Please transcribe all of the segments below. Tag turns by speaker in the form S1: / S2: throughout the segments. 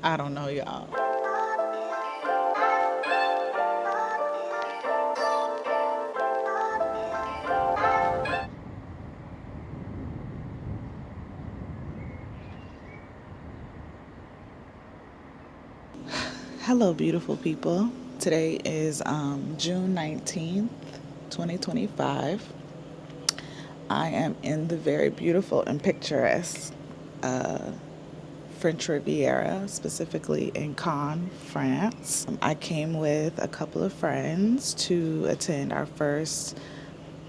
S1: I don't know, y'all. Hello, beautiful people. Today is June 19th, 2025. I am in the very beautiful and picturesque French Riviera, specifically in Cannes, France. I came with a couple of friends to attend our first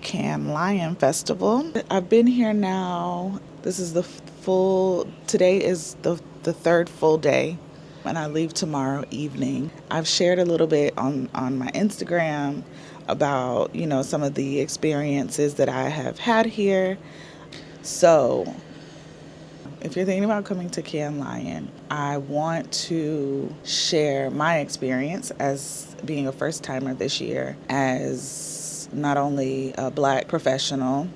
S1: Cannes Lion Festival. I've been here now. This is today is the third full day, and I leave tomorrow evening. I've shared a little bit on my Instagram about, some of the experiences that I have had here. So if you're thinking about coming to Cannes Lion, I want to share my experience as being a first timer this year, as not only a Black professional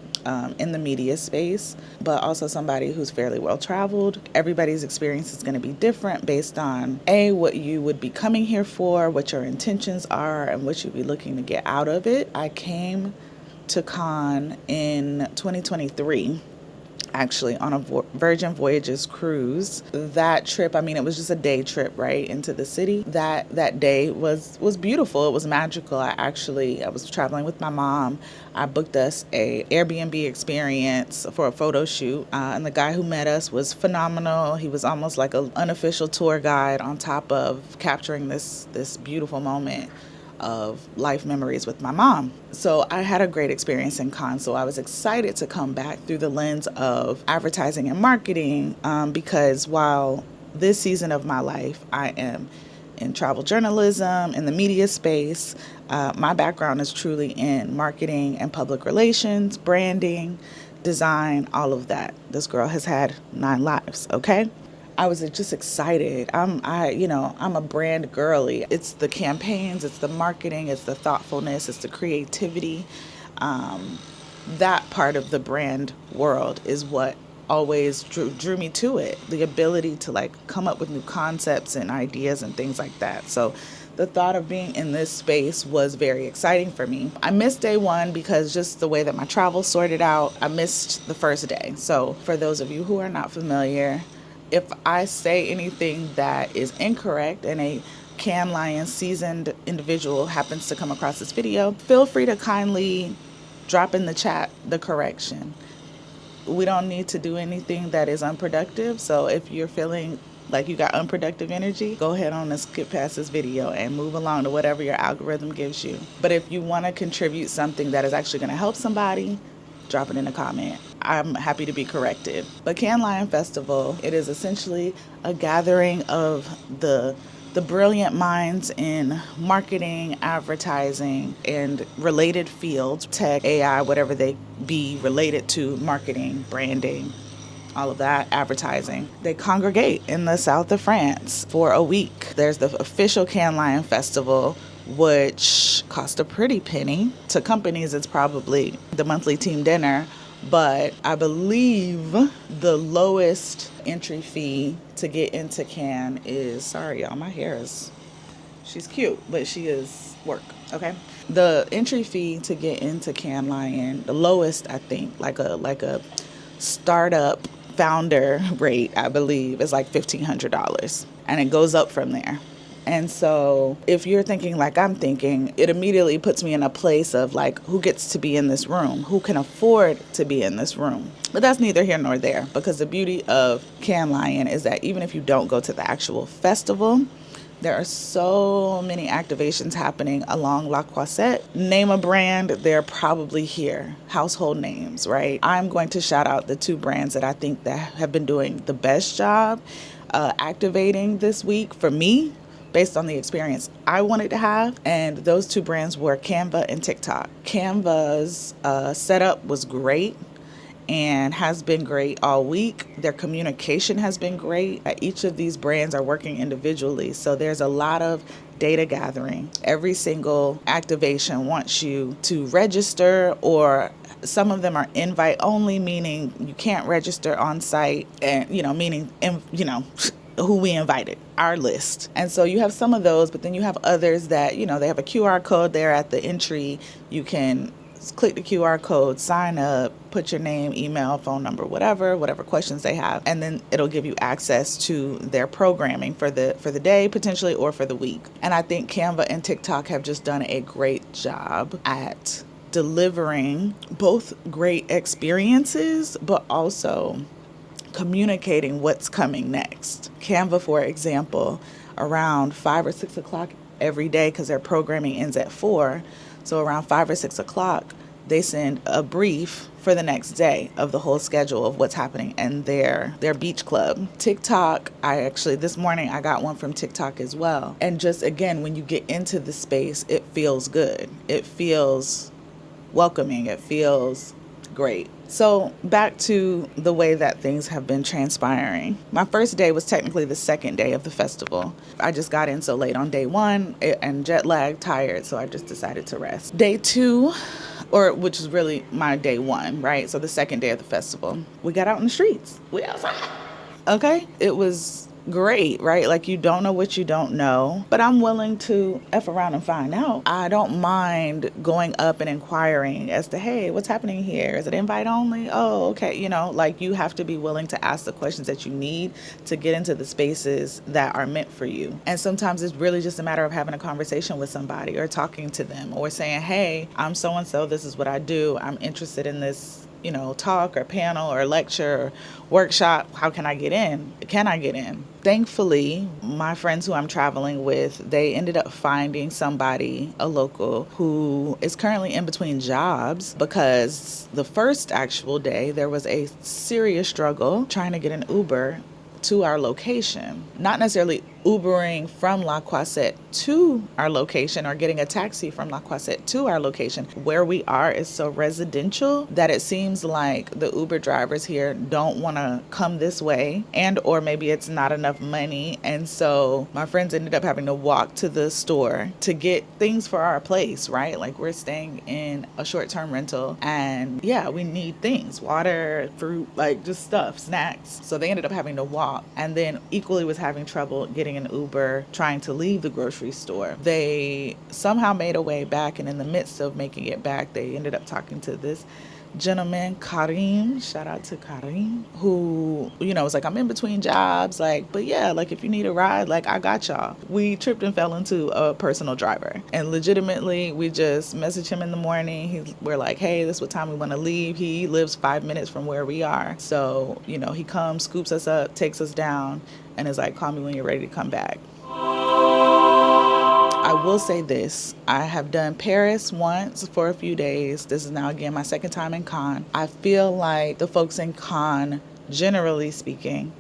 S1: in the media space, but also somebody who's fairly well traveled. Everybody's experience is going to be different based on what you would be coming here for, what your intentions are, and what you'd be looking to get out of it. I came to Cannes in 2023, actually, on a Virgin Voyages cruise. That trip, it was just a day trip right into the city. That day was beautiful. It was magical. I was traveling with my mom. I booked us a Airbnb experience for a photo shoot, and the guy who met us was phenomenal. He was almost like an unofficial tour guide on top of capturing this beautiful moment of life memories with my mom. So I had a great experience in Cannes. So I was excited to come back through the lens of advertising and marketing, because while this season of my life I am in travel journalism, in the media space, my background is truly in marketing and public relations, branding, design, all of that. This girl has had 9 lives, okay? I was just excited. I'm a brand girly. It's the campaigns, it's the marketing, it's the thoughtfulness, it's the creativity. That part of the brand world is what always drew me to it. The ability to come up with new concepts and ideas and things like that. So the thought of being in this space was very exciting for me. I missed day one because just the way that my travel sorted out, I missed the first day. So for those of you who are not familiar, if I say anything that is incorrect and a Cannes Lion seasoned individual happens to come across this video, feel free to kindly drop in the chat the correction. We don't need to do anything that is unproductive. So if you're feeling like you got unproductive energy, go ahead on and skip past this video and move along to whatever your algorithm gives you. But if you want to contribute something that is actually going to help somebody, drop it in a comment. I'm happy to be corrected. But Cannes Lion Festival, it is essentially a gathering of the brilliant minds in marketing, advertising, and related fields, tech, AI, whatever they be related to marketing, branding, all of that, advertising. They congregate in the south of France for a week. There's the official Cannes Lion Festival, which cost a pretty penny. To companies, it's probably the monthly team dinner, but I believe the lowest entry fee to get into Cannes is, sorry y'all, my hair is, she's cute, but she is work, okay? The entry fee to get into Cannes Lion, the lowest, I think, like a startup founder rate, I believe, is like $1,500, and it goes up from there. And so if you're thinking like I'm thinking, it immediately puts me in a place of who gets to be in this room? Who can afford to be in this room? But that's neither here nor there, because the beauty of Cannes Lion is that even if you don't go to the actual festival, there are so many activations happening along La Croisette. Name a brand, they're probably here. Household names, right? I'm going to shout out the 2 brands that I think that have been doing the best job activating this week for me, based on the experience I wanted to have. And those 2 brands were Canva and TikTok. Canva's setup was great and has been great all week. Their communication has been great. Each of these brands are working individually, so there's a lot of data gathering. Every single activation wants you to register, or some of them are invite only, meaning you can't register on site, and meaning who we invited, our list. And so you have some of those, but then you have others that, they have a QR code there at the entry. You can click the QR code, sign up, put your name, email, phone number, whatever questions they have, and then it'll give you access to their programming for the day potentially, or for the week. And I think Canva and TikTok have just done a great job at delivering both great experiences, but also communicating what's coming next. Canva, for example, around 5 or 6 o'clock every day, because their programming ends at 4. So around 5 or 6 o'clock, they send a brief for the next day of the whole schedule of what's happening in their beach club. TikTok, this morning I got one from TikTok as well. And just again, when you get into the space, it feels good. It feels welcoming. It feels great. So back to the way that things have been transpiring. My first day was technically the second day of the festival. I just got in so late on day 1 and jet lag, tired, so I just decided to rest. Day 2, which is really my day 1, right? So the second day of the festival, we got out in the streets. We outside. Okay? It was great, right? Like, you don't know what you don't know, but I'm willing to F around and find out. I don't mind going up and inquiring as to, hey, what's happening here? Is it invite only? Oh, okay. Like, you have to be willing to ask the questions that you need to get into the spaces that are meant for you. And sometimes it's really just a matter of having a conversation with somebody, or talking to them, or saying, hey, I'm so-and-so, this is what I do. I'm interested in this talk or panel or lecture or workshop. How can I get in? Can I get in? Thankfully, my friends who I'm traveling with, they ended up finding somebody, a local, who is currently in between jobs, because the first actual day there was a serious struggle trying to get an Uber to our location. Not necessarily Ubering from La Croisette to our location, or getting a taxi from La Croisette to our location. Where we are is so residential that it seems like the Uber drivers here don't want to come this way, and or maybe it's not enough money. And so my friends ended up having to walk to the store to get things for our place, right? Like, we're staying in a short-term rental, and we need things, water, fruit, like just stuff, snacks. So they ended up having to walk, and then equally was having trouble getting an Uber trying to leave the grocery store. They somehow made a way back, and in the midst of making it back, they ended up talking to this gentleman, Karim, shout out to Karim, who, was like, I'm in between jobs, like, but like, if you need a ride, like, I got y'all. We tripped and fell into a personal driver, and legitimately, we just messaged him in the morning. We're like, hey, this is what time we want to leave. He lives 5 minutes from where we are. So, he comes, scoops us up, takes us down, and is like, call me when you're ready to come back. I will say this. I have done Paris once for a few days. This is now, again, my second time in Cannes. I feel like the folks in Cannes, generally speaking,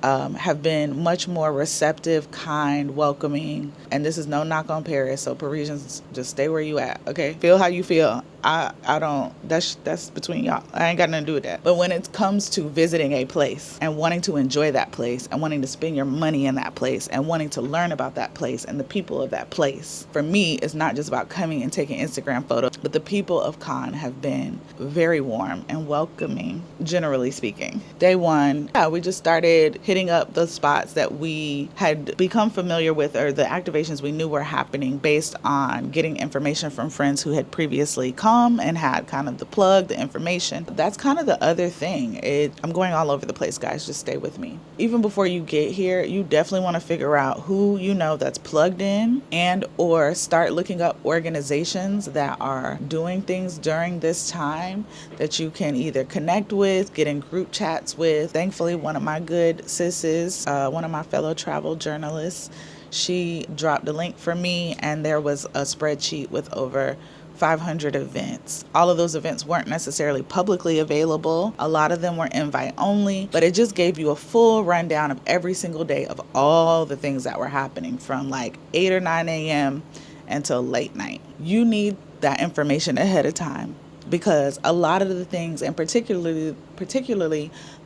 S1: have been much more receptive, kind, welcoming. And this is no knock on Paris, so Parisians, just stay where you at, okay? Feel how you feel. I don't, that's between y'all. I ain't got nothing to do with that. But when it comes to visiting a place and wanting to enjoy that place and wanting to spend your money in that place and wanting to learn about that place and the people of that place, for me, it's not just about coming and taking Instagram photos, but the people of Cannes have been very warm and welcoming, generally speaking. Day 1, we just started hitting up the spots that we had become familiar with, or the activations we knew were happening, based on getting information from friends who had previously come and had kind of the plug, the information. That's kind of the other thing. I'm going all over the place, guys. Just stay with me. Even before you get here, you definitely want to figure out who that's plugged in, and or start looking up organizations that are doing things during this time that you can either connect with, get in group chats with. Thankfully, one of my good sis, one of my fellow travel journalists, she dropped a link for me, and there was a spreadsheet with over 500 events. All of those events weren't necessarily publicly available. A lot of them were invite only, but it just gave you a full rundown of every single day of all the things that were happening from like 8 or 9 a.m. until late night. You need that information ahead of time, because a lot of the things, and particularly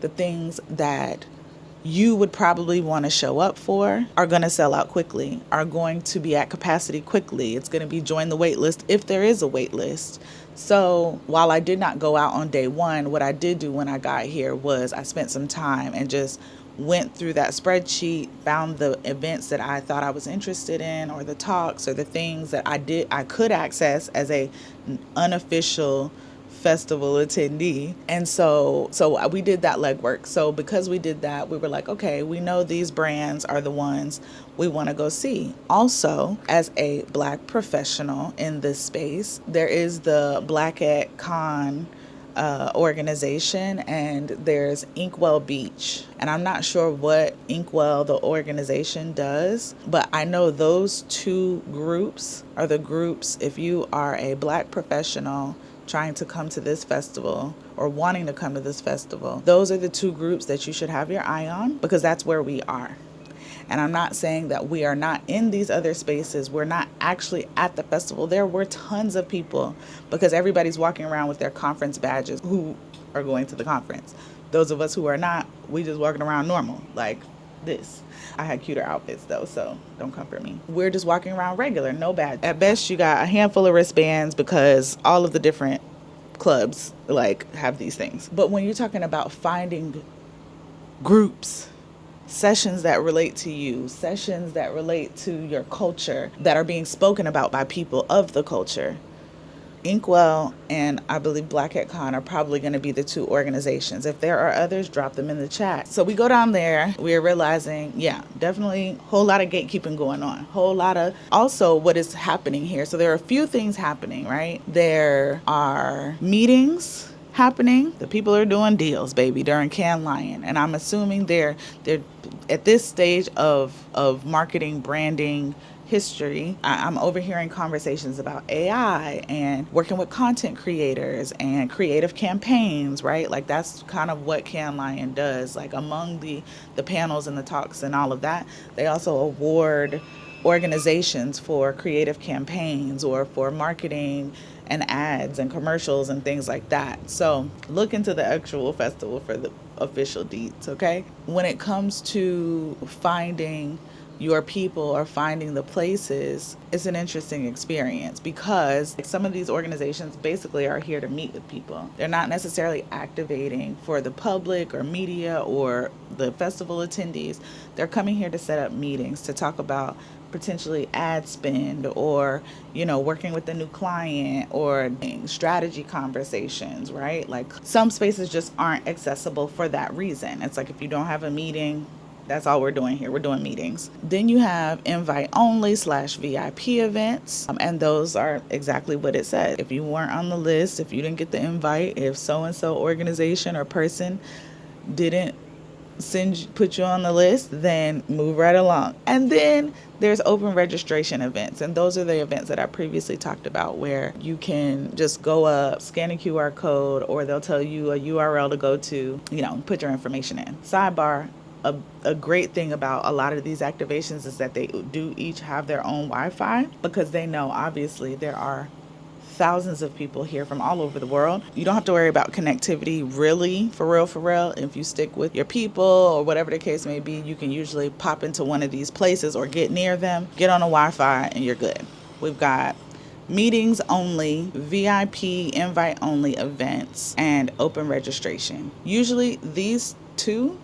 S1: the things that you would probably want to show up for, are going to sell out quickly, are going to be at capacity quickly. It's going to be join the wait list if there is a wait list. So while I did not go out on day 1, what I did do when I got here was I spent some time and just went through that spreadsheet, found the events that I thought I was interested in, or the talks or the things that I could access as a unofficial festival attendee. And so we did that legwork. So because we did that, we were like, okay, we know these brands are the ones we want to go see. Also, as a Black professional in this space, there is the Black at Con organization, and there's Inkwell Beach. And I'm not sure what Inkwell, the organization, does, but I know those two groups are the groups, if you are a Black professional trying to come to this festival or wanting to come to this festival, those are the two groups that you should have your eye on, because that's where we are. And I'm not saying that we are not in these other spaces. We're not actually at the festival. There were tons of people, because everybody's walking around with their conference badges who are going to the conference. Those of us who are not, we just walking around normal, like this. I had cuter outfits though, so don't come for me. We're just walking around regular, no badge. At best, you got a handful of wristbands, because all of the different clubs like have these things. But when you're talking about finding groups, sessions that relate to you, sessions that relate to your culture, that are being spoken about by people of the culture, Inkwell and I believe Black at Con are probably going to be the two organizations. If there are others, drop them in the chat. So we go down there, we're realizing, yeah, definitely a whole lot of gatekeeping going on. Whole lot of also what is happening here. So there are a few things happening, right? There are meetings happening. The people are doing deals, baby, during Cannes Lion. And I'm assuming they're at this stage of marketing, branding, history. I'm overhearing conversations about AI and working with content creators and creative campaigns, right? Like that's kind of what Cannes Lion does. Like among the panels and the talks and all of that, they also award organizations for creative campaigns or for marketing and ads and commercials and things like that. So look into the actual festival for the official deets, okay? When it comes to finding your people or finding the places, it's an interesting experience, because some of these organizations basically are here to meet with people. They're not necessarily activating for the public or media or the festival attendees. They're coming here to set up meetings to talk about potentially ad spend, or working with a new client, or strategy conversations, right? Like some spaces just aren't accessible for that reason. It's like if you don't have a meeting, that's all we're doing here. We're doing meetings. Then you have invite only / VIP events. And those are exactly what it says. If you weren't on the list, if you didn't get the invite, if so-and-so organization or person didn't put you on the list, then move right along. And then there's open registration events. And those are the events that I previously talked about, where you can just go up, scan a QR code, or they'll tell you a URL to go to, put your information in. Sidebar, a great thing about a lot of these activations is that they do each have their own Wi-Fi, because they know obviously there are thousands of people here from all over the world. You don't have to worry about connectivity, really, for real. If you stick with your people or whatever the case may be, you can usually pop into one of these places or get near them, get on a Wi-Fi, and you're good. We've got meetings only, VIP invite only events, and open registration. Usually these two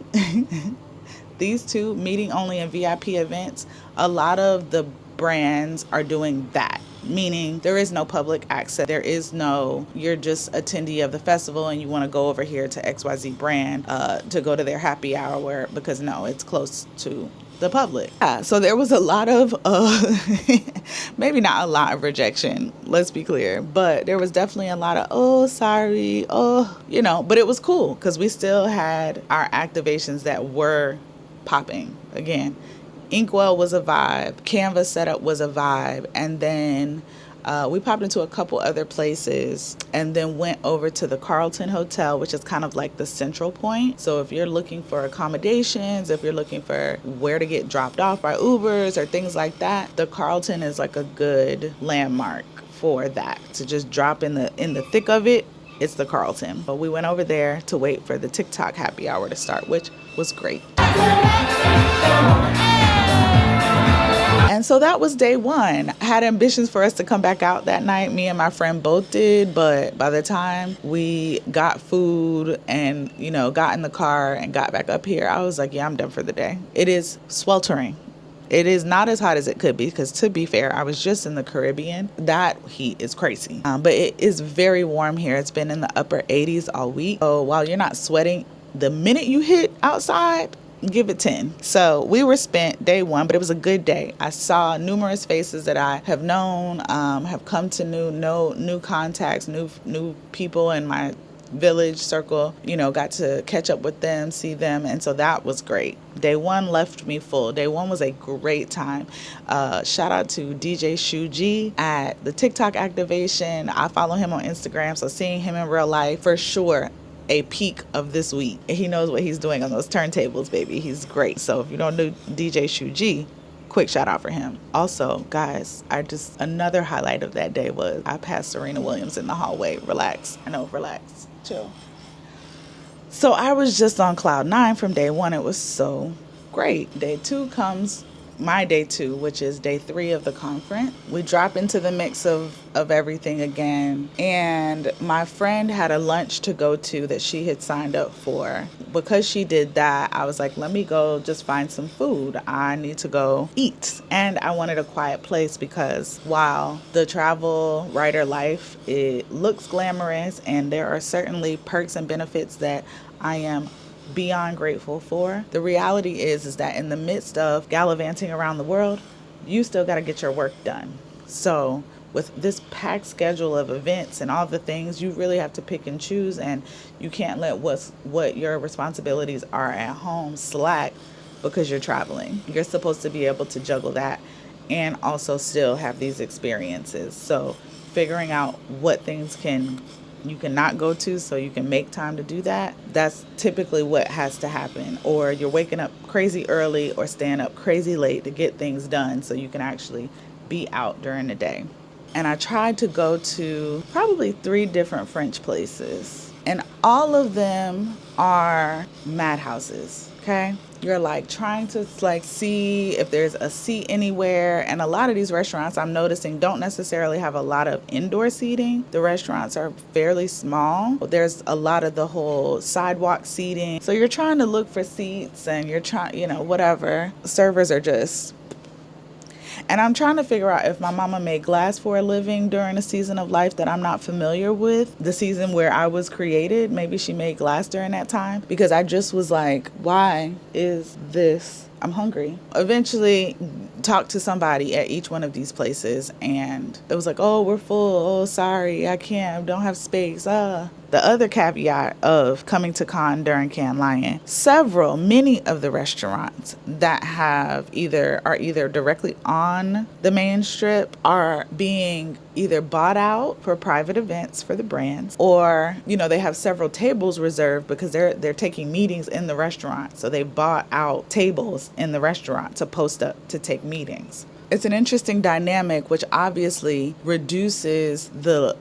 S1: meeting only and VIP events, a lot of the brands are doing that, meaning there is no public access. There is no, you're just attendee of the festival and you want to go over here to XYZ brand to go to their happy hour, because no, it's close to the public. Yeah, so there was a lot of maybe not a lot of rejection, let's be clear, but there was definitely a lot of sorry, but it was cool, because we still had our activations that were popping. Again, Inkwell was a vibe, Canvas setup was a vibe, and then we popped into a couple other places and then went over to the Carlton Hotel, which is kind of like the central point. So if you're looking for accommodations, if you're looking for where to get dropped off by Ubers or things like that, the Carlton is like a good landmark for that. To just drop in the thick of it, it's the Carlton. But we went over there to wait for the TikTok happy hour to start, which was great. And so that was day one. I had ambitions for us to come back out that night. Me and my friend both did, but by the time we got food and, got in the car and got back up here, I was like, yeah, I'm done for the day. It is sweltering. It is not as hot as it could be because, to be fair, I was just in the Caribbean. That heat is crazy. But it is very warm here. It's been in the upper 80s all week. So while you're not sweating, the minute you hit outside, give it 10. So we were spent day one, but it was a good day. I saw numerous faces that I have known, have come to new contacts, new people in my village circle, got to catch up with them, see them. And so that was great. Day one left me full. Day one was a great time. Shout out to DJ Shuji at the TikTok activation. I follow him on Instagram. So seeing him in real life, for sure, a peak of this week. He knows what he's doing on those turntables, baby. He's great. So if you don't know DJ Shuji, quick shout out for him. Also, guys, another highlight of that day was I passed Serena Williams in the hallway. Relax. Chill. So I was just on cloud 9 from day one. It was so great. Day two comes, my day two, which is day 3 of the conference. We drop into the mix of everything again. And my friend had a lunch to go to that she had signed up for. Because she did that, I was like, let me go just find some food. I need to go eat. And I wanted a quiet place because while the travel writer life, it looks glamorous and there are certainly perks and benefits that I am beyond grateful for, the reality is that in the midst of gallivanting around the world, you still got to get your work done. So with this packed schedule of events and all the things, you really have to pick and choose, and you can't let what your responsibilities are at home slack because you're traveling. You're supposed to be able to juggle that and also still have these experiences. So figuring out what things you cannot go to so you can make time to do that, that's typically what has to happen. Or you're waking up crazy early or staying up crazy late to get things done so you can actually be out during the day. And I tried to go to probably 3 different French places, and all of them are madhouses, okay? You're trying to see if there's a seat anywhere. And a lot of these restaurants I'm noticing don't necessarily have a lot of indoor seating. The restaurants are fairly small. There's a lot of the whole sidewalk seating. So you're trying to look for seats and you're trying, whatever. Servers are just... And I'm trying to figure out if my mama made glass for a living during a season of life that I'm not familiar with, the season where I was created. Maybe she made glass during that time, because I just was like, why is this? I'm hungry. Eventually talked to somebody at each one of these places, and it was like, oh, we're full. Oh, sorry, I can't, don't have space. The other caveat of coming to Cannes during Cannes Lion, many of the restaurants that are either directly on the main strip are being either bought out for private events for the brands, or, they have several tables reserved because they're taking meetings in the restaurant. So they bought out tables in the restaurant to post up to take meetings. It's an interesting dynamic, which obviously reduces the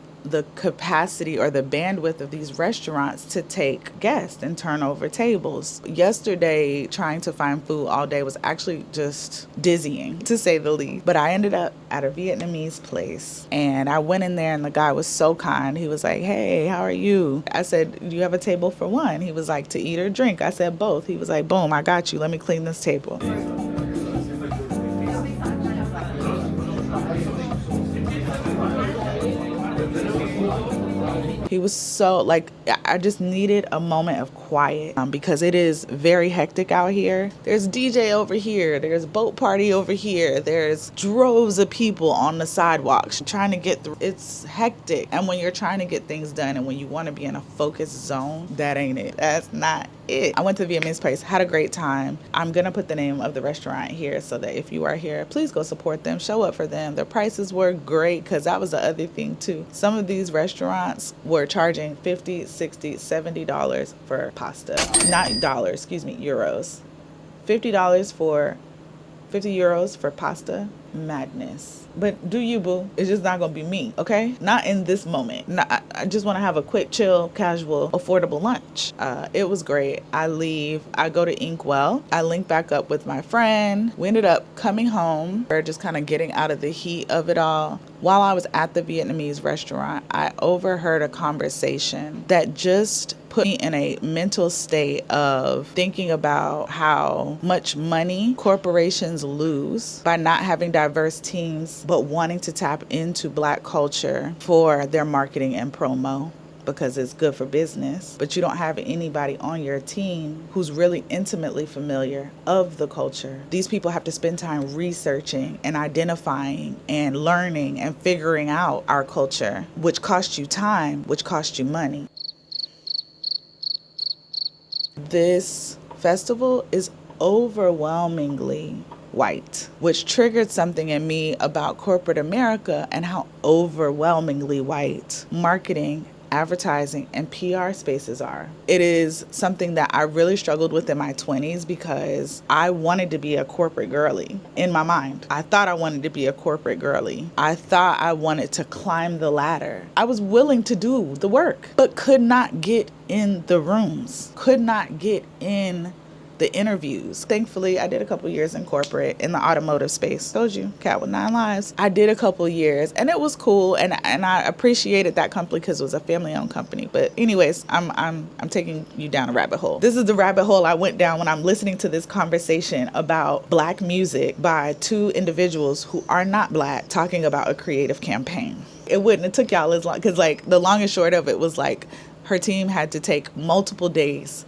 S1: capacity or the bandwidth of these restaurants to take guests and turn over tables. Yesterday, trying to find food all day was actually just dizzying, to say the least. But I ended up at a Vietnamese place, and I went in there, and the guy was so kind. He was like, hey, how are you? I said, do you have a table for one? He was like, to eat or drink? I said, both. He was like, boom, I got you. Let me clean this table. He was so I just needed a moment of quiet because it is very hectic out here. There's DJ over here. There's boat party over here. There's droves of people on the sidewalks trying to get through. It's hectic. And when you're trying to get things done and when you want to be in a focused zone, that ain't it. That's not it. I went to the Vietnamese place, had a great time. I'm going to put the name of the restaurant here so that if you are here, please go support them, show up for them. Their prices were great, because that was the other thing too. Some of these restaurants were charging $50, $60, $70 for pasta. Not dollars, excuse me, euros. $50 for 50 euros for pasta. madness. But do you, boo? It's just not gonna be me, okay? Not in this moment. I just want to have a quick, chill, casual, affordable lunch. It was great. I leave. I go to Inkwell. I link back up with my friend. We ended up coming home. We're just kind of getting out of the heat of it all. While I was at the Vietnamese restaurant, I overheard a conversation that just put me in a mental state of thinking about how much money corporations lose by not having diverse teams, but wanting to tap into Black culture for their marketing and promo because it's good for business, but you don't have anybody on your team who's really intimately familiar of the culture. These people have to spend time researching and identifying and learning and figuring out our culture, which costs you time, which costs you money. This festival is overwhelmingly white, which triggered something in me about corporate America and how overwhelmingly white marketing, advertising, and PR spaces are. It is something that I really struggled with in my 20s because I wanted to be a corporate girly in my mind. I thought I wanted to be a corporate girly. I thought I wanted to climb the ladder. I was willing to do the work, but could not get in the rooms, could not get in the interviews. Thankfully, I did a couple years in corporate in the automotive space. Told you, cat with 9 lives. I did a couple years and it was cool, and I appreciated that company because it was a family-owned company. But anyways, I'm taking you down a rabbit hole. This is the rabbit hole I went down when I'm listening to this conversation about Black music by two individuals who are not Black talking about a creative campaign. It wouldn't have took y'all as long, because like the long and short of it was like her team had to take multiple days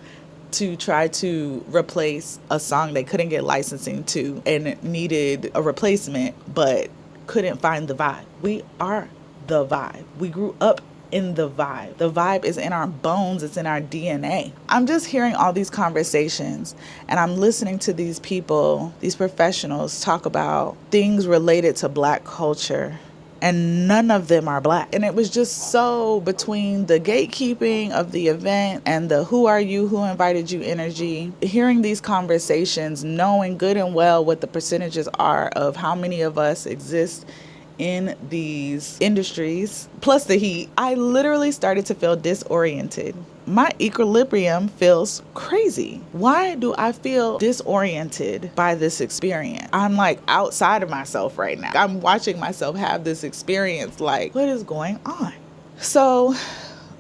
S1: to try to replace a song they couldn't get licensing to and needed a replacement, but couldn't find the vibe. We are the vibe. We grew up in the vibe. The vibe is in our bones. It's in our DNA. I'm just hearing all these conversations and I'm listening to these people, these professionals talk about things related to Black culture, and none of them are Black. And it was just so between the gatekeeping of the event and the who are you, who invited you energy, hearing these conversations, knowing good and well what the percentages are of how many of us exist in these industries, plus the heat, I literally started to feel disoriented. My equilibrium feels crazy. Why do I feel disoriented by this experience? I'm like outside of myself right now. I'm watching myself have this experience like, what is going on? So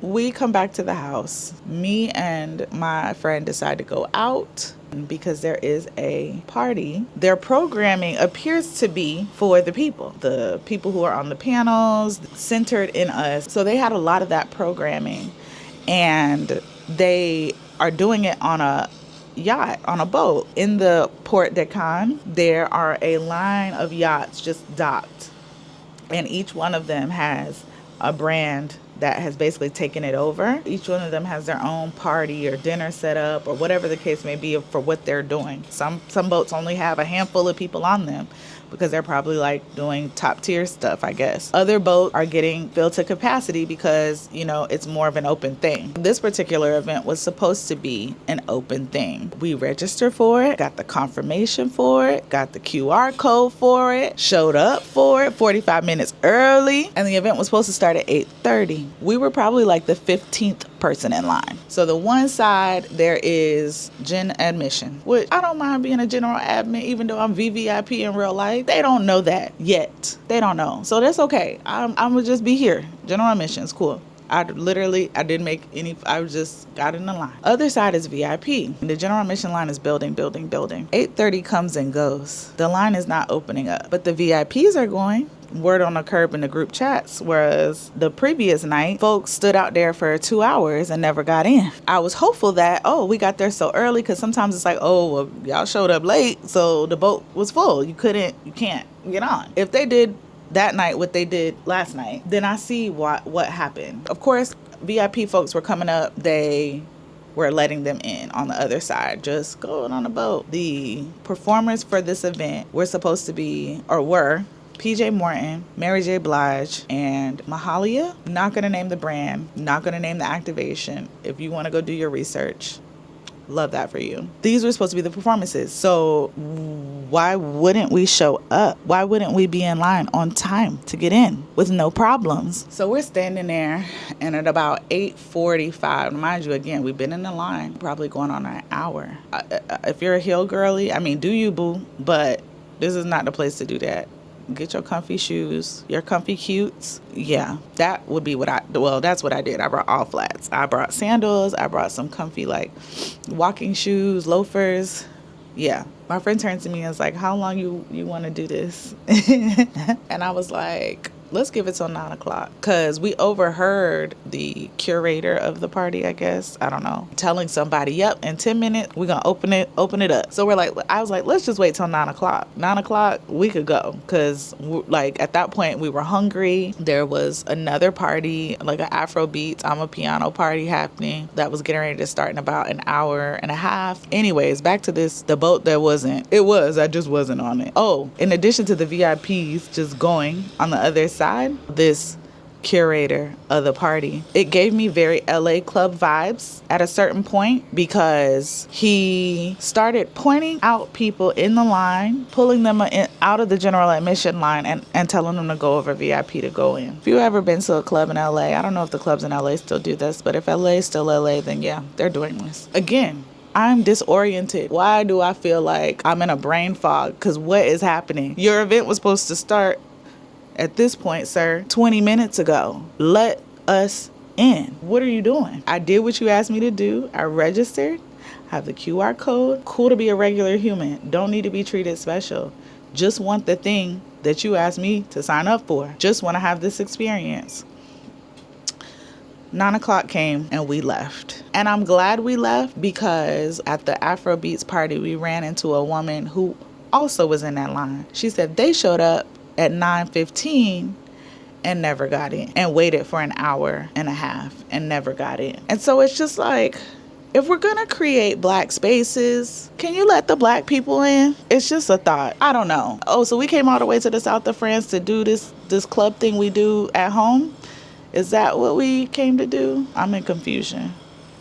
S1: we come back to the house. Me and my friend decide to go out because there is a party. Their programming appears to be for the people who are on the panels, centered in us. So they had a lot of that programming, and they are doing it on a yacht, on a boat. In the Port de Cannes, there are a line of yachts just docked, and each one of them has a brand that has basically taken it over. Each one of them has their own party or dinner set up or whatever the case may be for what they're doing. Some boats only have a handful of people on them because they're probably like doing top tier stuff, I guess. Other boats are getting filled to capacity because, you know, it's more of an open thing. This particular event was supposed to be an open thing. We registered for it, got the confirmation for it, got the QR code for it, showed up for it 45 minutes early, and the event was supposed to start at 8:30. We were probably like the 15th person in line. So the one side, there is gen admission, which I don't mind being a general admin, even though I'm VVIP in real life. They don't know that yet. They don't know. So that's okay. I'm gonna just be here. General admissions, cool. I didn't make any, I just got in the line. Other side is VIP. The general admission line is building. 8:30 comes and goes. The line is not opening up, but the VIPs are going. Word on the curb in the group chats, whereas the previous night, folks stood out there for 2 hours and never got in. I was hopeful that, we got there so early, because sometimes it's like, well, y'all showed up late, so the boat was full. You can't get on. If they did that night what they did last night, then I see what happened. Of course, VIP folks were coming up. They were letting them in on the other side, just going on a boat. The performers for this event were supposed to be, or were, PJ Morton, Mary J. Blige, and Mahalia. Not going to name the brand, not going to name the activation. If you want to go do your research, Love that for you. These were supposed to be the performances. So why wouldn't we show up? Why wouldn't we be in line on time to get in with no problems? So we're standing there, and at about 8:45, mind you, again, we've been in the line probably going on an hour. If you're a heel girly, I mean, do you, boo? But this is not the place to do that. Get your comfy shoes, your comfy cutes. Yeah, that would be that's what I did. I brought all flats. I brought sandals. I brought some comfy, like, walking shoes, loafers. Yeah. My friend turned to me and was like, how long you want to do this? And I was like, let's give it till 9 o'clock. Because we overheard the curator of the party, I guess, I don't know, telling somebody, yep, in 10 minutes, we're going to open it up. So I was like, let's just wait till 9 o'clock. 9 o'clock, we could go. Because, like, at that point, we were hungry. There was another party, like an Afrobeats, I'm a piano party happening that was getting ready to start in about an hour and a half. Anyways, back to the boat that I just wasn't on it. Oh, in addition to the VIPs just going on the other side, this curator of the party, it gave me very LA club vibes at a certain point, because he started pointing out people in the line, pulling them out of the general admission line, and telling them to go over VIP to go in. If you ever been to a club in LA, I don't know if the clubs in LA still do this, but if LA is still LA, then yeah, they're doing this. Again, I'm disoriented. Why do I feel like I'm in a brain fog? Because what is happening? Your event was supposed to start at this point, sir, 20 minutes ago. Let us in. What are you doing? I did what you asked me to do. I registered. I have the QR code. Cool to be a regular human. Don't need to be treated special. Just want the thing that you asked me to sign up for. Just want to have this experience. 9 o'clock came and we left. And I'm glad we left, because at the Afrobeats party, we ran into a woman who also was in that line. She said they showed up at 9:15 and never got in, and waited for an hour and a half and never got in. And so it's just like, if we're gonna create black spaces, can you let the black people in? It's just a thought. I don't know. Oh, so we came all the way to the south of France to do this club thing we do at home? Is that what we came to do? I'm in confusion.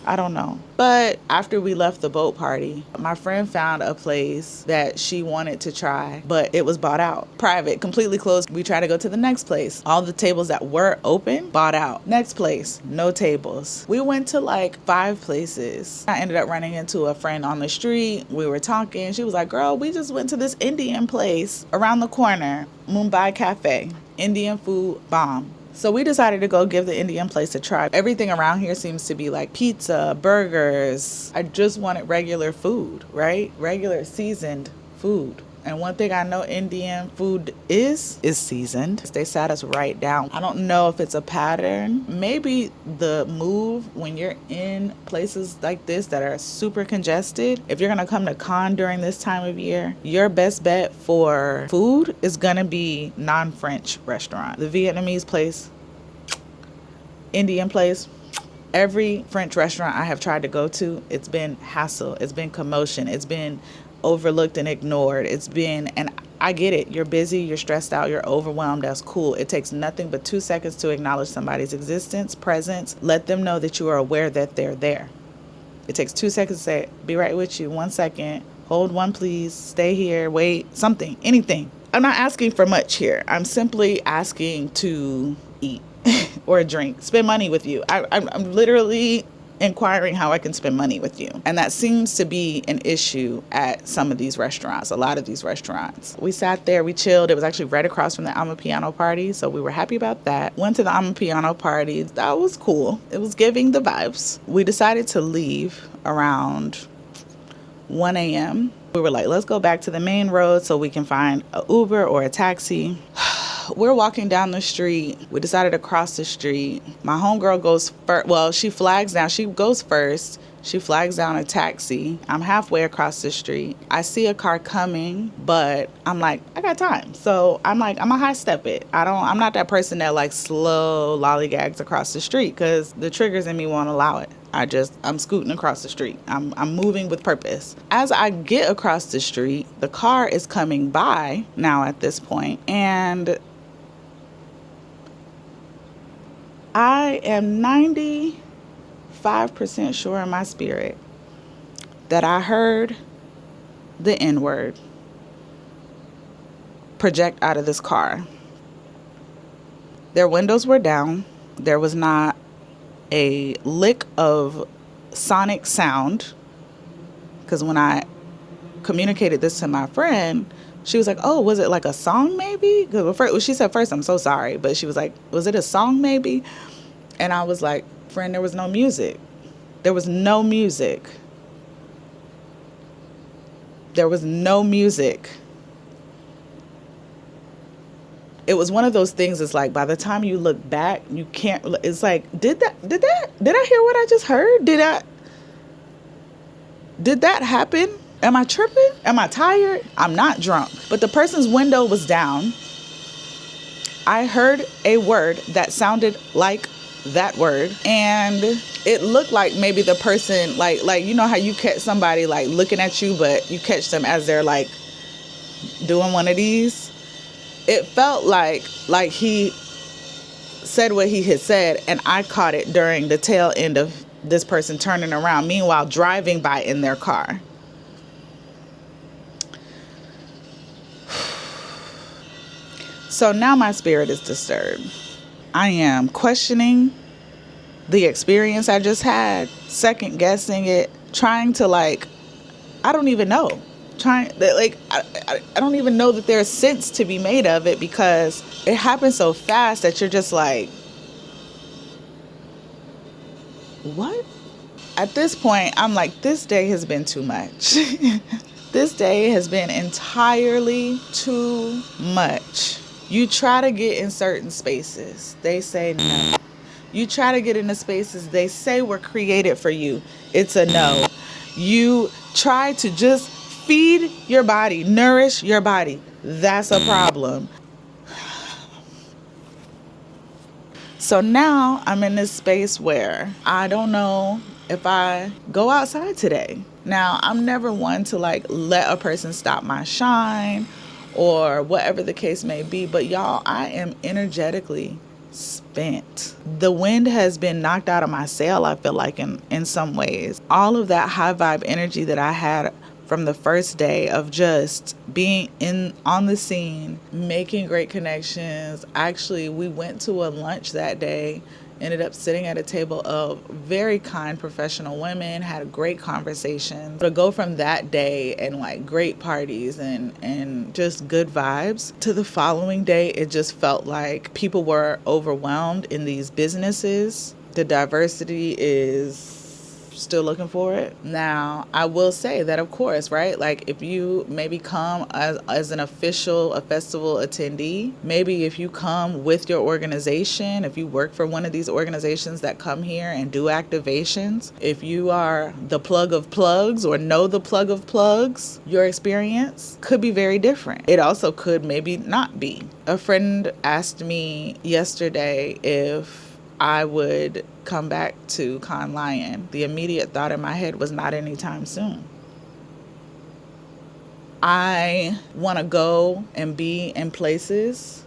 S1: I don't know. But after we left the boat party, my friend found a place that she wanted to try, but it was bought out. Private, completely closed. We tried to go to the next place. All the tables that were open, bought out. Next place, no tables. We went to like 5 places. I ended up running into a friend on the street. We were talking. She was like, girl, we just went to this Indian place around the corner, Mumbai Cafe. Indian food, bomb. So we decided to go give the Indian place a try. Everything around here seems to be like pizza, burgers. I just wanted regular food, right? Regular seasoned food. And one thing I know Indian food is seasoned. They sat us right down. I don't know if it's a pattern. Maybe the move when you're in places like this that are super congested, if you're gonna come to Cannes during this time of year, your best bet for food is gonna be non-French restaurant. The Vietnamese place, Indian place, every French restaurant I have tried to go to, it's been hassle, it's been commotion, it's been overlooked and ignored. And I get it. You're busy, you're stressed out, you're overwhelmed. That's cool. It takes nothing but 2 seconds to acknowledge somebody's existence, presence. Let them know that you are aware that they're there. It takes 2 seconds to say, be right with you. 1 second. Hold one, please. Stay here. Wait. Something. Anything. I'm not asking for much here. I'm simply asking to eat or drink. Spend money with you. I'm literally inquiring how I can spend money with you. And that seems to be an issue at some of these restaurants, a lot of these restaurants. We sat there, we chilled. It was actually right across from the I'm a Piano party, so we were happy about that. Went to the I'm a Piano party. That was cool. It was giving the vibes. We decided to leave around 1 a.m. We were like, let's go back to the main road so we can find an Uber or a taxi. We're walking down the street. We decided to cross the street. My homegirl goes first. Well, she flags down. She goes first. She flags down a taxi. I'm halfway across the street. I see a car coming, but I'm like, I got time. So I'm like, I'm gonna high step it. I'm not that person that like slow lollygags across the street, because the triggers in me won't allow it. I'm scooting across the street. I'm moving with purpose. As I get across the street, the car is coming by now at this point, and I am 95% sure in my spirit that I heard the N-word project out of this car. Their windows were down. There was not a lick of sonic sound. Because when I communicated this to my friend, she was like, oh, was it like a song maybe? Because she said first, I'm so sorry. But she was like, was it a song maybe? And I was like, friend, there was no music. There was no music. There was no music. It was one of those things. It's like, by the time you look back, you can't, it's like, did I hear what I just heard? Did that happen? Am I tripping? Am I tired? I'm not drunk. But the person's window was down. I heard a word that sounded like that word. And it looked like maybe the person, like you know how you catch somebody like looking at you, but you catch them as they're like doing one of these. It felt like he said what he had said, and I caught it during the tail end of this person turning around, meanwhile driving by in their car. So now my spirit is disturbed. I am questioning the experience I just had, second guessing it, trying to I don't even know. I don't even know that there's sense to be made of it, because it happens so fast that you're just like, what? At this point, I'm like, this day has been too much. This day has been entirely too much. You try to get in certain spaces, they say no. You try to get into spaces they say were created for you, it's a no. You try to just feed your body, nourish your body, that's a problem. So now I'm in this space where I don't know if I go outside today. Now, I'm never one to let a person stop my shine or whatever the case may be. But y'all, I am energetically spent. The wind has been knocked out of my sail, I feel like, in some ways. All of that high vibe energy that I had from the first day of just being on the scene, making great connections. Actually, we went to a lunch that day, ended up sitting at a table of very kind professional women, had a great conversation. To go from that day and great parties and just good vibes to the following day, it just felt like people were overwhelmed in these businesses. The diversity is still looking for it. Now, I will say that, of course, right? If you maybe come as a festival attendee, maybe if you come with your organization, if you work for one of these organizations that come here and do activations, if you are the plug of plugs or know the plug of plugs, your experience could be very different. It also could maybe not be. A friend asked me yesterday if I would come back to Con Lion. The immediate thought in my head was not anytime soon. I want to go and be in places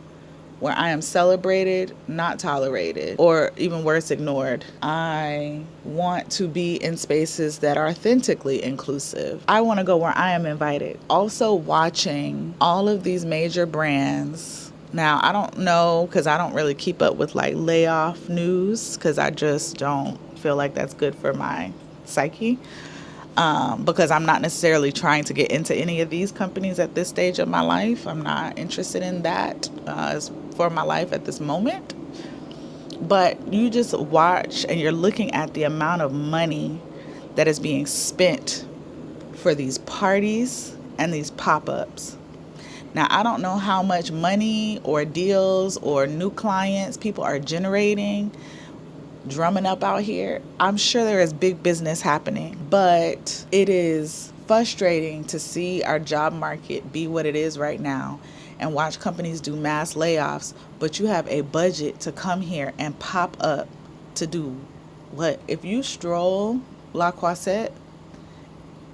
S1: where I am celebrated, not tolerated, or even worse, ignored. I want to be in spaces that are authentically inclusive. I want to go where I am invited. Also watching all of these major brands. Now, I don't know, because I don't really keep up with layoff news, because I just don't feel like that's good for my psyche. Because I'm not necessarily trying to get into any of these companies at this stage of my life. I'm not interested in that for my life at this moment. But you just watch and you're looking at the amount of money that is being spent for these parties and these pop-ups. Now, I don't know how much money or deals or new clients people are generating, drumming up out here. I'm sure there is big business happening, but it is frustrating to see our job market be what it is right now and watch companies do mass layoffs, but you have a budget to come here and pop up to do what? If you stroll La Croisette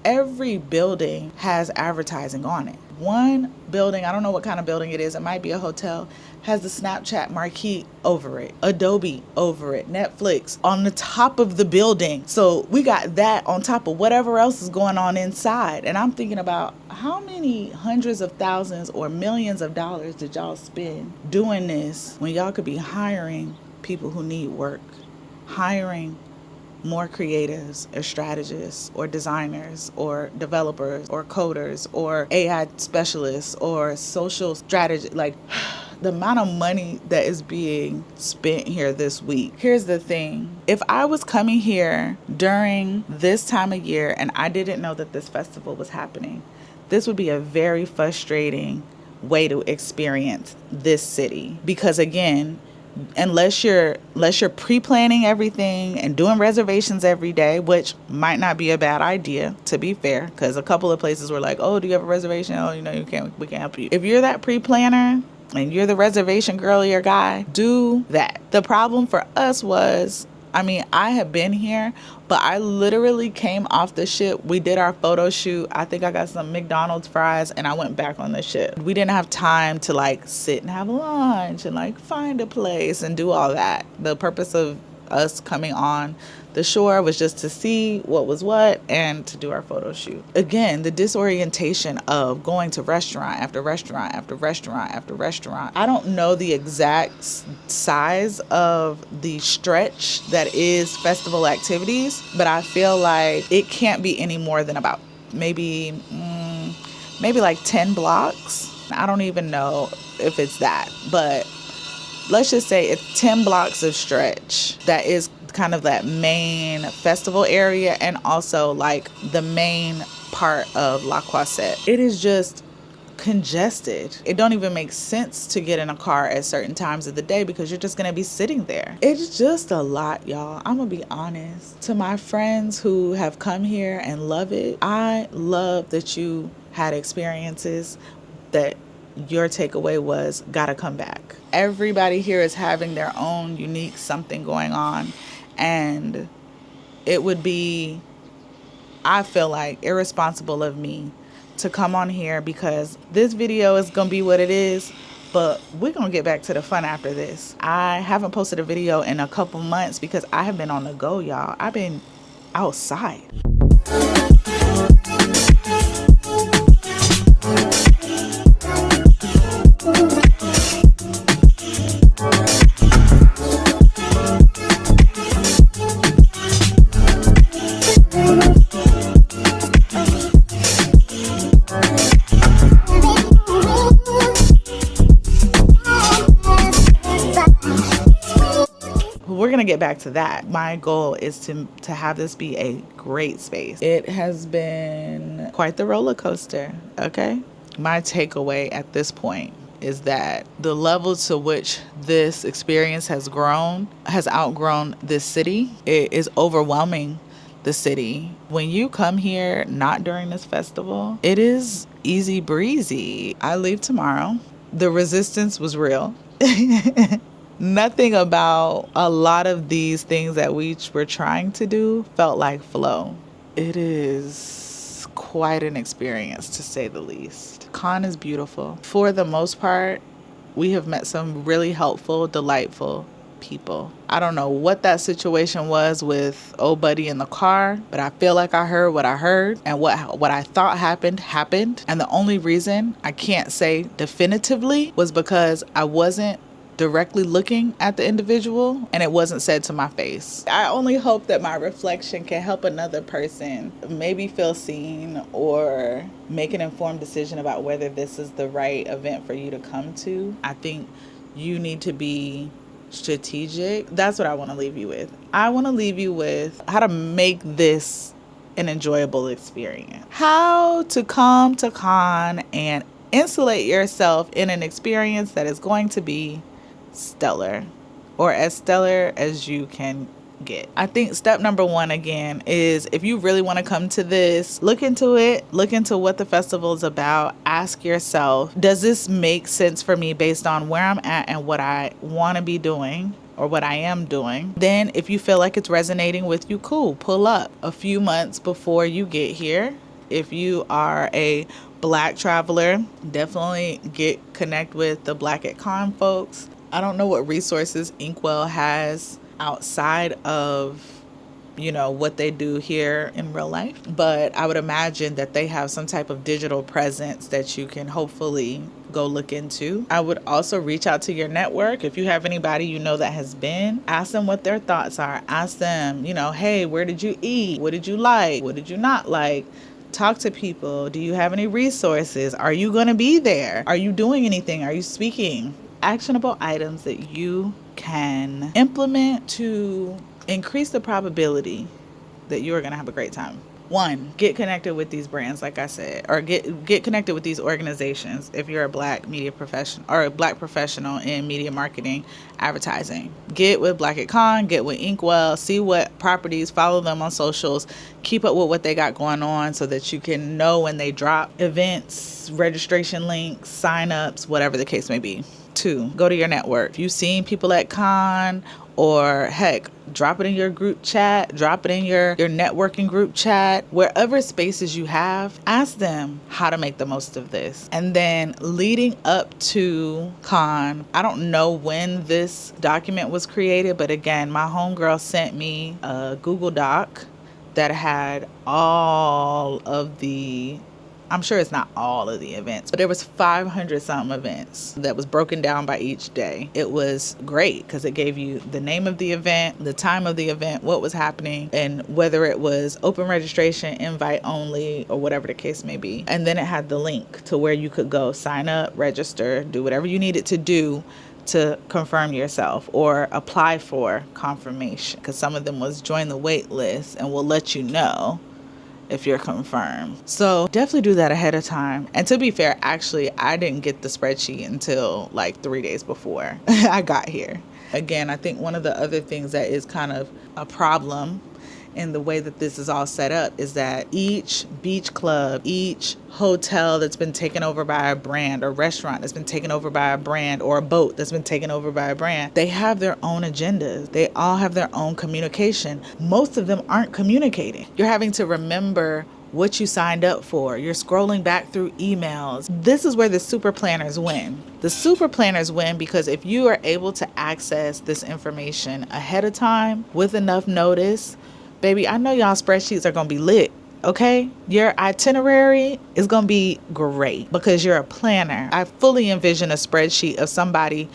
S1: every building has advertising on it. One building, I don't know what kind of building it is, it might be a hotel, has the Snapchat marquee over it, Adobe over it, Netflix on the top of the building. So we got that on top of whatever else is going on inside. And I'm thinking about how many hundreds of thousands or millions of dollars did y'all spend doing this when y'all could be hiring people who need work, hiring more creatives or strategists or designers or developers or coders or AI specialists or social strategy. Like, the amount of money that is being spent here this week. Here's the thing. If I was coming here during this time of year and I didn't know that this festival was happening, this would be a very frustrating way to experience this city. Because again, unless you're pre-planning everything and doing reservations every day, which might not be a bad idea, to be fair, because a couple of places were like, oh, do you have a reservation? Oh, we can't help you. If you're that pre-planner and you're the reservation girl or guy, do that. The problem for us was, I had been here, but I literally came off the ship. We did our photo shoot. I think I got some McDonald's fries and I went back on the ship. We didn't have time to sit and have lunch and find a place and do all that. The purpose of us coming on the shore was just to see what was what and to do our photo shoot. Again, the disorientation of going to restaurant after restaurant after restaurant after restaurant. I don't know the exact size of the stretch that is festival activities, but I feel like it can't be any more than about maybe 10 blocks. I don't even know if it's that, but let's just say it's 10 blocks of stretch that is kind of that main festival area and also the main part of La Croisette. It is just congested. It don't even make sense to get in a car at certain times of the day because you're just going to be sitting there. It's just a lot, y'all. I'm going to be honest. To my friends who have come here and love it, I love that you had experiences that your takeaway was gotta come back. Everybody here is having their own unique something going on, and it would be, I feel like, irresponsible of me to come on here because this video is gonna be what it is, but we're gonna get back to the fun after this. I haven't posted a video in a couple months because I have been on the go, y'all. I've been outside. We're going to get back to that. My goal is to have this be a great space. It has been quite the roller coaster, okay? My takeaway at this point is that the level to which this experience has outgrown this city. It is overwhelming the city. When you come here, not during this festival, it is easy breezy. I leave tomorrow. The resistance was real. Nothing about a lot of these things that we were trying to do felt like flow. It is quite an experience, to say the least. Con is beautiful. For the most part, we have met some really helpful, delightful people. I don't know what that situation was with old buddy in the car, but I feel like I heard what I heard, and what I thought happened. And the only reason I can't say definitively was because I wasn't directly looking at the individual and it wasn't said to my face. I only hope that my reflection can help another person maybe feel seen or make an informed decision about whether this is the right event for you to come to. I think you need to be strategic. That's what I want to leave you with. I want to leave you with how to make this an enjoyable experience. How to come to con and insulate yourself in an experience that is going to be stellar, or as stellar as you can get. I think step number one, again, is if you really want to come to this, look into it, look into what the festival is about. Ask yourself, does this make sense for me based on where I'm at and what I want to be doing or what I am doing? Then if you feel like it's resonating with you, cool, pull up a few months before you get here. If you are a Black traveler, definitely connect with the Black at Con folks. I don't know what resources Inkwell has outside of what they do here in real life, but I would imagine that they have some type of digital presence that you can hopefully go look into. I would also reach out to your network. If you have anybody that has been, ask them what their thoughts are. Ask them, hey, where did you eat? What did you like? What did you not like? Talk to people. Do you have any resources? Are you going to be there? Are you doing anything? Are you speaking? Actionable items that you can implement to increase the probability that you are going to have a great time. 1, get connected with these brands, like I said, or get connected with these organizations if you're a Black media professional or a Black professional in media marketing, advertising. Get with Black at Con, get with Inkwell, see what properties, follow them on socials, keep up with what they got going on so that you can know when they drop events, registration links, sign-ups, whatever the case may be. 2, go to your network. If you've seen people at Con, or heck, drop it in your group chat, drop it in your networking group chat, wherever spaces you have, ask them how to make the most of this. And then leading up to Con, I don't know when this document was created, but again, my homegirl sent me a Google Doc that had all of the, I'm sure it's not all of the events, but there was 500 something events that was broken down by each day. It was great because it gave you the name of the event, the time of the event, what was happening, and whether it was open registration, invite only, or whatever the case may be. And then it had the link to where you could go sign up, register, do whatever you needed to do to confirm yourself or apply for confirmation, because some of them was join the wait list and we'll let you know if you're confirmed. So definitely do that ahead of time. And to be fair, actually, I didn't get the spreadsheet until like 3 days before I got here. Again, I think one of the other things that is kind of a problem in the way that this is all set up is that each beach club, each hotel that's been taken over by a brand, or restaurant that's been taken over by a brand, or a boat that's been taken over by a brand, they have their own agendas. They all have their own communication. Most of them aren't communicating. You're having to remember what you signed up for. You're scrolling back through emails. This is where the super planners win. The super planners win because if you are able to access this information ahead of time with enough notice, baby, I know y'all spreadsheets are going to be lit, okay? Your itinerary is going to be great because you're a planner. I fully envision a spreadsheet of somebody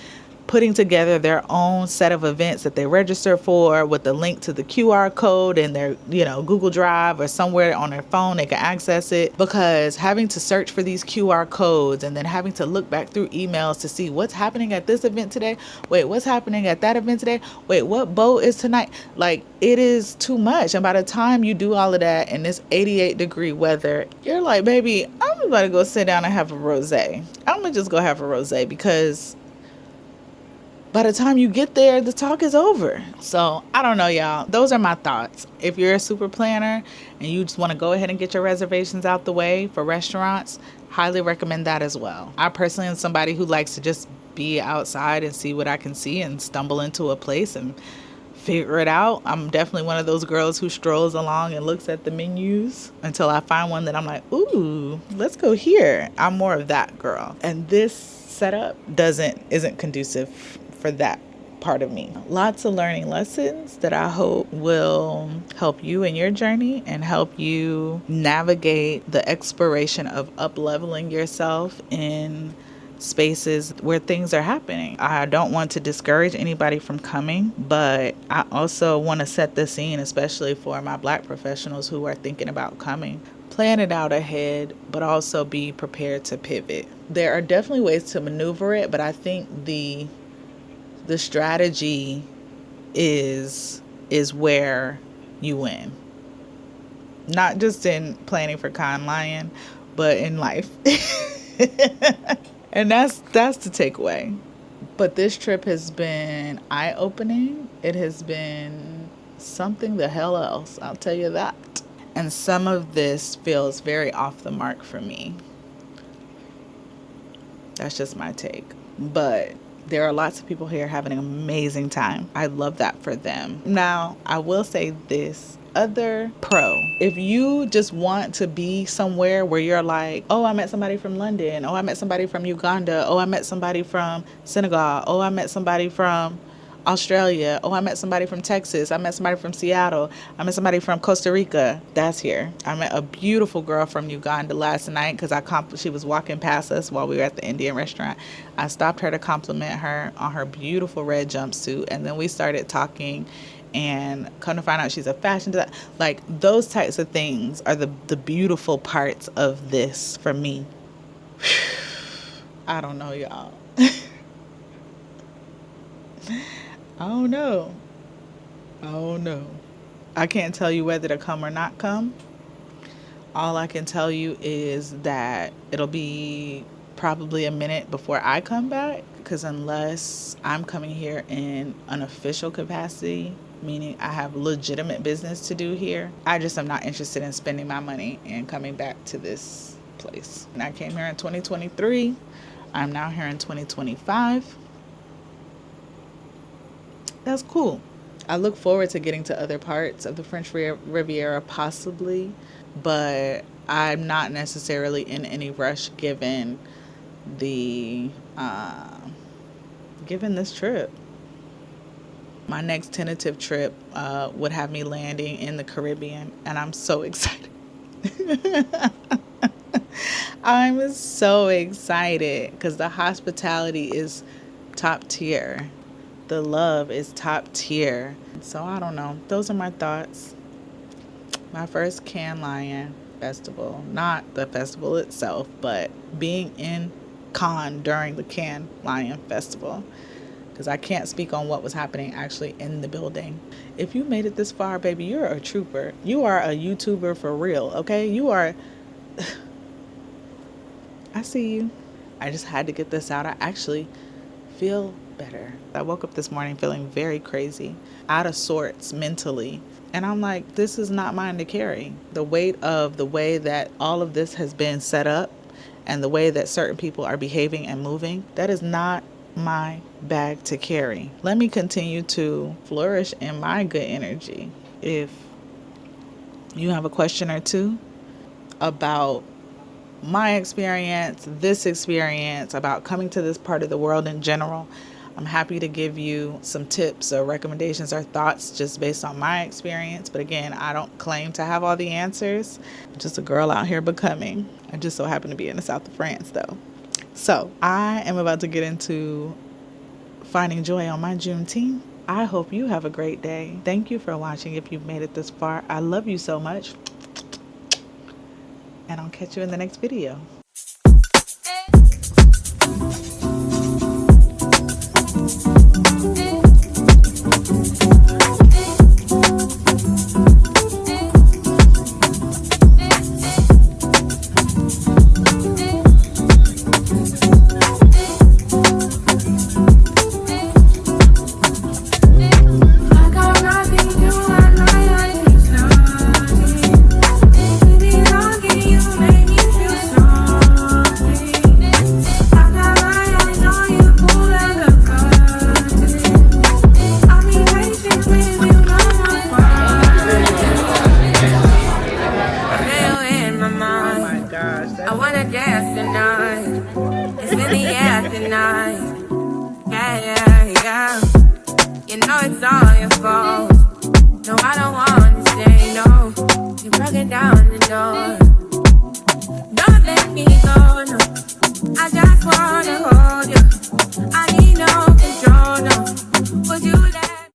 S1: putting together their own set of events that they register for with the link to the QR code in their, Google Drive or somewhere on their phone, they can access it, because having to search for these QR codes and then having to look back through emails to see what's happening at this event today. Wait, what's happening at that event today? Wait, what boat is tonight? Like, it is too much. And by the time you do all of that in this 88-degree weather, you're like, baby, I'm about to go sit down and have a rosé. I'm going to just go have a rosé because by the time you get there, the talk is over. So I don't know, y'all. Those are my thoughts. If you're a super planner and you just want to go ahead and get your reservations out the way for restaurants, highly recommend that as well. I personally am somebody who likes to just be outside and see what I can see and stumble into a place and figure it out. I'm definitely one of those girls who strolls along and looks at the menus until I find one that I'm like, ooh, let's go here. I'm more of that girl. And this setup isn't conducive for that part of me. Lots of learning lessons that I hope will help you in your journey and help you navigate the exploration of up-leveling yourself in spaces where things are happening. I don't want to discourage anybody from coming, but I also want to set the scene, especially for my Black professionals who are thinking about coming. Plan it out ahead, but also be prepared to pivot. There are definitely ways to maneuver it, but I think the strategy is where you win. Not just in planning for Con Lion, but in life. And that's the takeaway. But this trip has been eye-opening. It has been something the hell else, I'll tell you that. And some of this feels very off the mark for me. That's just my take. But there are lots of people here having an amazing time. I love that for them. Now, I will say this. other pro. If you just want to be somewhere where you're like, oh, I met somebody from London, oh, I met somebody from Uganda, oh, I met somebody from Senegal, oh, I met somebody from Australia, oh, I met somebody from Texas, I met somebody from Seattle, I met somebody from Costa Rica. That's here. I met a beautiful girl from Uganda last night because she was walking past us while we were at the Indian restaurant. I stopped her to compliment her on her beautiful red jumpsuit, and then we started talking, and come to find out she's a fashion designer. Like, those types of things are the beautiful parts of this for me. I don't know, y'all. I don't know. I can't tell you whether to come or not come. All I can tell you is that it'll be probably a minute before I come back, because unless I'm coming here in an official capacity, meaning I have legitimate business to do here, I just am not interested in spending my money and coming back to this place. And I came here in 2023. I'm now here in 2025. That's cool. I look forward to getting to other parts of the French Riviera possibly, but I'm not necessarily in any rush given this trip. My next tentative trip would have me landing in the Caribbean, and I'm so excited. I'm so excited because the hospitality is top tier. The love is top tier. So I don't know. Those are my thoughts. My first Cannes Lion Festival. Not the festival itself, but being in Cannes during the Cannes Lion Festival. Because I can't speak on what was happening actually in the building. If you made it this far, baby, you're a trooper. You are a YouTuber for real, okay? You are... I see you. I just had to get this out. I actually feel better. I woke up this morning feeling very crazy, out of sorts mentally. And I'm like, this is not mine to carry. The weight of the way that all of this has been set up and the way that certain people are behaving and moving, that is not my bag to carry. Let me continue to flourish in my good energy. If you have a question or two about my experience, this experience, about coming to this part of the world in general, I'm happy to give you some tips or recommendations or thoughts just based on my experience. But again, I don't claim to have all the answers. I'm just a girl out here becoming. I just so happen to be in the south of France though. So I am about to get into finding joy on my Juneteenth. I hope you have a great day. Thank you for watching if you've made it this far. I love you so much. And I'll catch you in the next video.
S2: I wanna dance tonight. It's in the air tonight. Yeah. You know it's all your fault. No, I don't wanna stay, no. You're breaking down the door. Don't let me go, no. I just wanna hold you. I need no control, no. Would you let